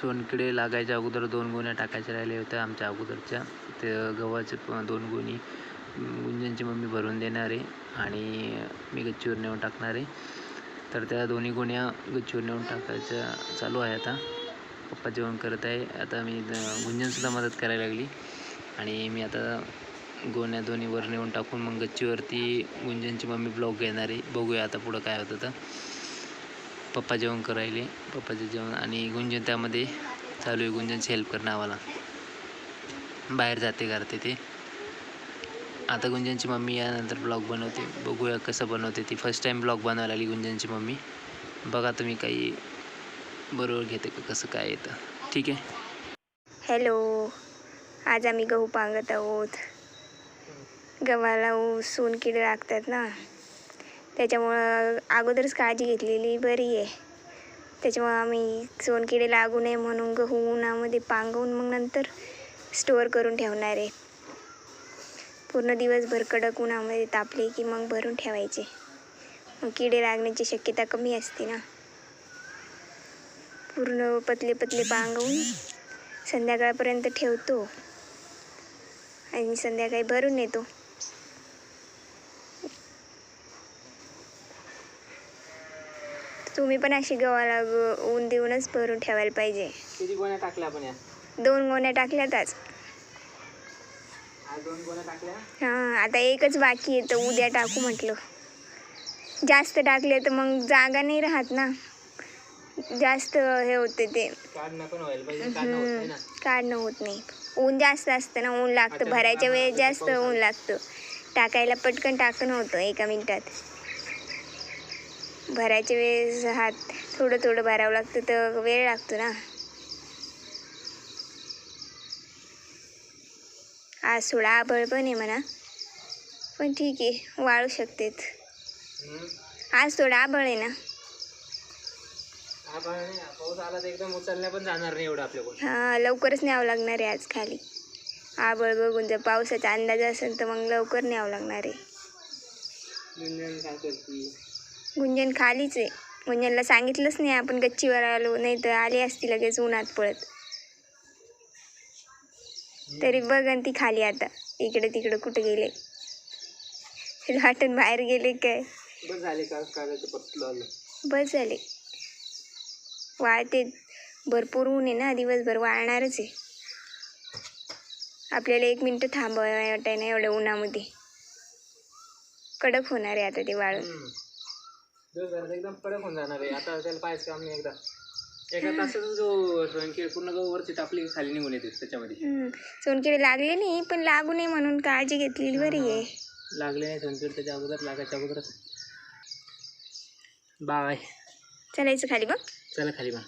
सोनकिडे लागायच्या अगोदर 2 गोण्या टाकायच्या राहिल्या होत्या आमच्या अगोदरच्या. ते गव्हाचे 2 गोणी गुंजनची मम्मी भरून देणार आहे आणि मी गच्चीवर नेऊन टाकणार आहे. तर त्या दोन्ही गोण्या गच्चीवर नेऊन टाकायच्या चालू आहे आता. पप्पा जेवण करत आहे. आता मी गुंजनसुद्धा मदत करायला लागली आणि मी आता गोण्या दोन्ही वर नेऊन टाकून मग गच्चीवरती गुंजनची मम्मी ब्लॉग घेणार आहे. बघूया आता पुढं काय होतं तर. पप्पा जेवण करायले, पप्पाचे जेवण आणि गुंजन त्यामध्ये चालू आहे गुंजनची हेल्प करणं आम्हाला. बाहेर जाते करते ते. आता गुंजनची मम्मी यानंतर ब्लॉग बनवते. बघूया कसं बनवते ती. फर्स्ट टाईम ब्लॉग बनवायला आली गुंजनची मम्मी. बघा तुम्ही काही बरोबर घेते का कसं काय येतं. ठीक आहे. हॅलो, आज आम्ही गहू पांगत आहोत. गव्हाला सोनकिडे लागतात ना, त्याच्यामुळं अगोदरच काळजी घेतलेली बरी आहे. त्याच्यामुळं आम्ही सोनकिडे लागू नये म्हणून गहू उन्हामध्ये पांगवून मग नंतर स्टोअर करून ठेवणार आहे. पूर्ण दिवसभर कडक उन्हामध्ये तापले की मग भरून ठेवायचे. मग किडे लागण्याची शक्यता कमी असते ना. पूर्ण पतले पतले पांगवून संध्याकाळपर्यंत ठेवतो आणि संध्याकाळी भरून येतो. तुम्ही पण अशी गव्हाला ऊन देऊनच भरून ठेवायला पाहिजे. किती गोण्या टाकल्या आपण या? 2 गोण्या टाकल्यातच. 2 गोण्या टाकल्या. हां, आता एकच बाकी आहे तर उद्या टाकू म्हटलं. जास्त टाकले तर मग जागा नाही राहत ना, जास्त हे होते ते काढणं पण व्हायला पाहिजे. काढणं होत नाही. ऊन जास्त असतं ना, ऊन लागतं. भरायच्या वेळेस जास्त ऊन लागतं. टाकायला पटकन टाकणं होतं 1 मिनिटात. भरायच्या वेळेस हात थोडं थोडं भरावं लागतं तर वेळ लागतो ना. आज थोडा आभाळ पण आहे म्हणा, पण ठीक आहे, वाळू शकतेत. आज थोडा आभाळ आहे ना. पाऊस आला तर एकदम उचलण्या पण जाणार नाही एवढं आपल्याकडून. हां, लवकरच न्यावं लागणार आहे आज खाली. आभाळ बघून जर पावसाचा अंदाज असेल तर मग लवकर न्यावं लागणार आहे. गुंजन काय करते? गुंजन खालीच आहे. गुंजनला सांगितलंच नाही आपण गच्चीवर आलो, नाही तर आली असती लगेच उन्हात पळत. तरी बघन ती खाली आता. इकडे तिकडे कुठे गेले, वाटण बाहेर गेले काय. बस झाले का कागदाचं पटलं? बस झाले. वाळते, भरपूर ऊन आहे ना, दिवसभर वाळणारच आहे. आपल्याला 1 मिनिट थांबवायला वाटाय ना एवढ्या उन्हामध्ये. कडक होणार आहे आता ते वाळून. एकदम कडक होऊन जाणार आहे. आता त्याला पाहायचं काम नाही. एका तासात जो सोनकिडे पूर्ण गहूवरची टापली खाली निघून येते त्याच्यामध्ये. सोनकिडे लागले नाही, पण लागू नये म्हणून काळजी घेतलेली बरी आहे. लागले नाही सोनकिडे त्याच्या अगोदर, लागायच्या अगोदरच. बाय. चलायचं खाली मग. चला खाली मग.